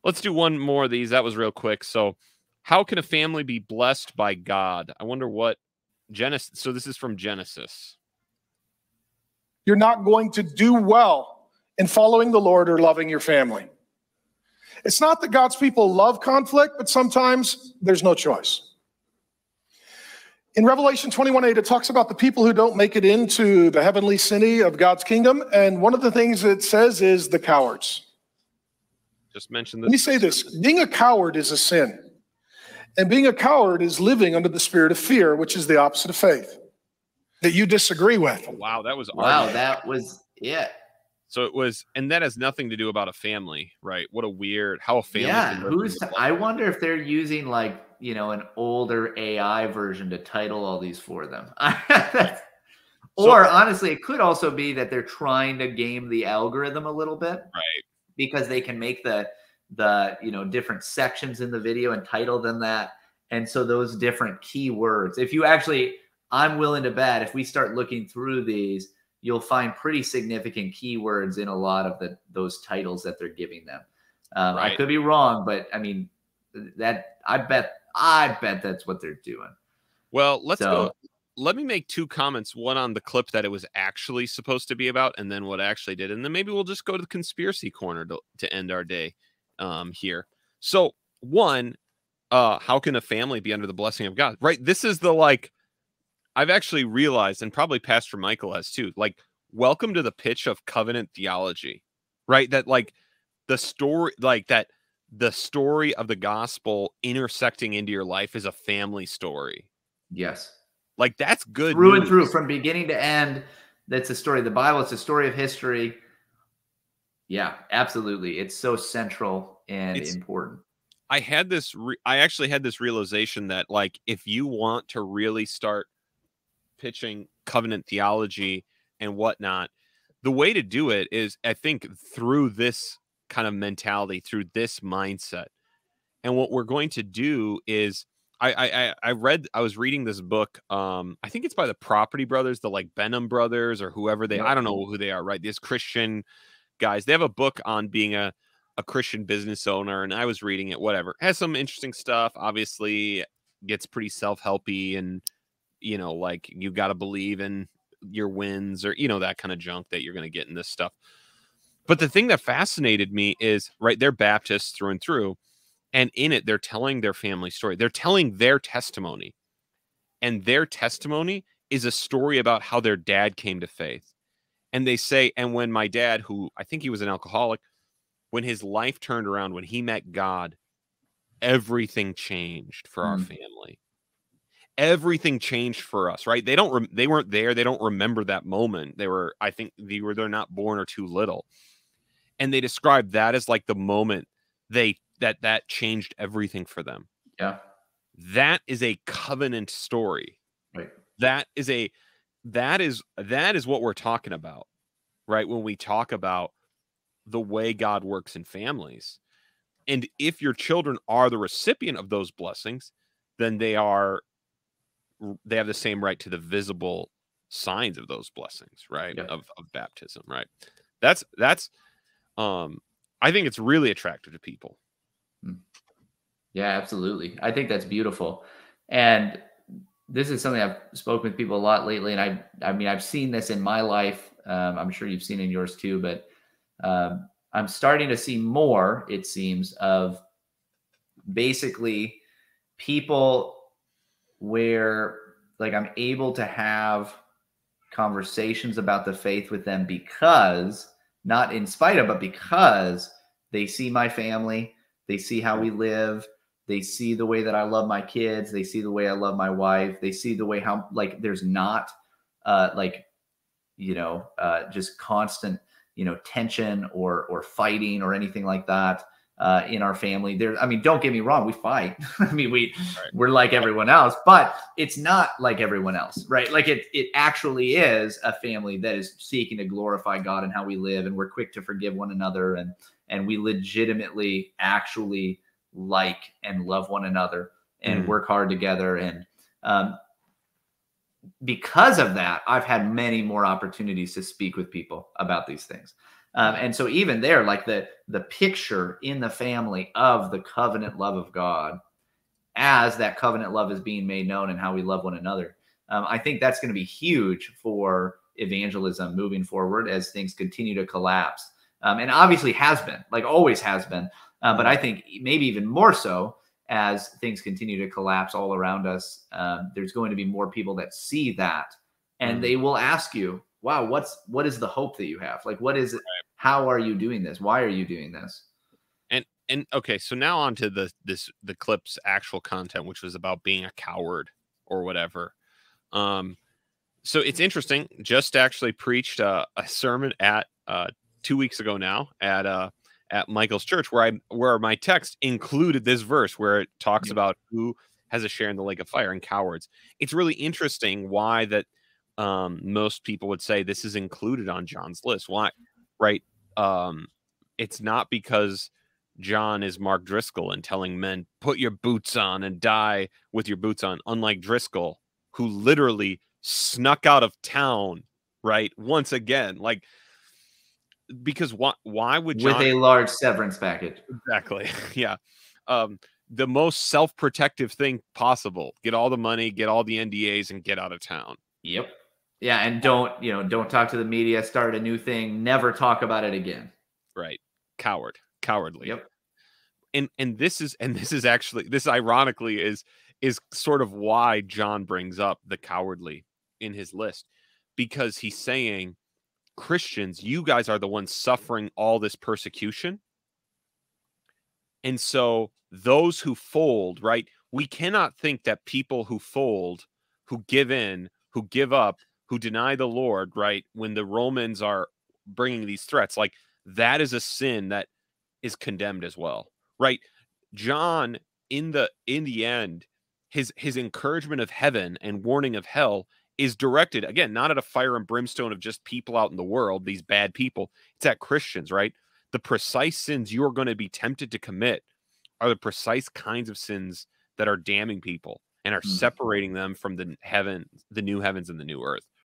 Let's do one more of these. That was real quick. So, how can a family be blessed by God? I wonder what Genesis. So this is from Genesis. You're not going to do well in following the Lord or loving your family. It's not that God's people love conflict, but sometimes there's no choice. In Revelation 21:8, it talks about the people who don't make it into the heavenly city of God's kingdom. And one of the things it says is the cowards. Just mentioned this. Let me say this. Being a coward is a sin. And being a coward is living under the spirit of fear, which is the opposite of faith, that you disagree with. Oh, wow, that was that was it. So it was, and that has nothing to do about a family, right? What a weird, how a family. Yeah, I wonder if they're using like, you know, an older AI version to title all these for them. Or honestly, it could also be that they're trying to game the algorithm a little bit, right? Because they can make the you know, different sections in the video and title them that. And so those different keywords, if you actually, I'm willing to bet if we start looking through these, you'll find pretty significant keywords in a lot of those titles that they're giving them. Right. I could be wrong, but I mean, that I bet that's what they're doing. Well, let's go. Let me make two comments. One on the clip that it was actually supposed to be about, and then what actually did. And then maybe we'll just go to the conspiracy corner to end our day here. So one, how can a family be under the blessing of God? Right. This is the, like, I've actually realized, and probably Pastor Michael has too, like, welcome to the pitch of covenant theology, right? That like the story, like that the story of the gospel intersecting into your life is a family story. Yes. Like that's good. Through and through, from beginning to end. That's a story of the Bible. It's a story of history. Yeah, absolutely. It's so central and important. I actually had this realization that, like, if you want to really start pitching covenant theology and whatnot, the way to do it is, I think, through this kind of mentality, through this mindset. And what we're going to do is, I was reading this book. I think it's by the Property Brothers, the like Benham brothers or whoever they, I don't know who they are, right? These Christian guys, they have a book on being a Christian business owner. And I was reading it, whatever. It has some interesting stuff. Obviously gets pretty self-helpy and, you know, like you got to believe in your wins or, you know, that kind of junk that you're going to get in this stuff. But the thing that fascinated me is, right, they're Baptists through and through. And in it, they're telling their family story. They're telling their testimony. And their testimony is a story about how their dad came to faith. And they say, and when my dad, who I think he was an alcoholic, when his life turned around, when he met God, everything changed for our family. Everything changed for us, right? They weren't there. They don't remember that moment. They're not born or too little. And they describe that as like the moment that changed everything for them. Yeah. That is a covenant story. Right. That is what we're talking about, right? When we talk about the way God works in families. And if your children are the recipient of those blessings, then they have the same right to the visible signs of those blessings, right? Yeah. Of baptism, right? That's I think it's really attractive to people. Yeah, absolutely. I think that's beautiful. And this is something I've spoken with people a lot lately. And I mean, I've seen this in my life. I'm sure you've seen in yours too, but I'm starting to see more, it seems, of basically people where like I'm able to have conversations about the faith with them because, not in spite of, but because they see my family, they see how we live, they see the way that I love my kids, they see the way I love my wife, they see the way how, like, there's not just constant, tension or fighting or anything like that in our family. I mean, don't get me wrong, we fight. I mean, we're like everyone else, but it's not like everyone else, right? Like it actually is a family that is seeking to glorify God in how we live, and we're quick to forgive one another, and we legitimately actually like and love one another and work hard together. And because of that, I've had many more opportunities to speak with people about these things. And so even there, like the picture in the family of the covenant love of God, as that covenant love is being made known and how we love one another. I think that's going to be huge for evangelism moving forward as things continue to collapse. And obviously has been, like always has been. But I think maybe even more so as things continue to collapse all around us. There's going to be more people that see that, and they will ask you, wow, what is the hope that you have? Like, what is it? How are you doing this? Why are you doing this? And okay, so now on to the clip's actual content, which was about being a coward or whatever. So it's interesting. Just actually preached a sermon at 2 weeks ago now at Michael's church, where my text included this verse where it talks about who has a share in the lake of fire and cowards. It's really interesting why that most people would say this is included on John's list. Why, right? It's not because John is Mark Driscoll and telling men, put your boots on and die with your boots on, unlike Driscoll, who literally snuck out of town, right? Once again, like, because why would John... With a large severance package. Exactly. Yeah. The most self-protective thing possible. Get all the money, get all the NDAs, and get out of town. Yep. Yeah, and don't talk to the media, start a new thing, never talk about it again. Right. Cowardly. Yep. And this is actually, this ironically is sort of why John brings up the cowardly in his list, because he's saying, Christians, you guys are the ones suffering all this persecution. And so those who fold, right? We cannot think that people who fold, who give in, who give up, who deny the Lord, right? When the Romans are bringing these threats, like, that is a sin that is condemned as well, right? John, in the end, his encouragement of heaven and warning of hell is directed, again, not at a fire and brimstone of just people out in the world, these bad people. It's at Christians, right? The precise sins you are going to be tempted to commit are the precise kinds of sins that are damning people and are separating them from the new heavens and the new earth,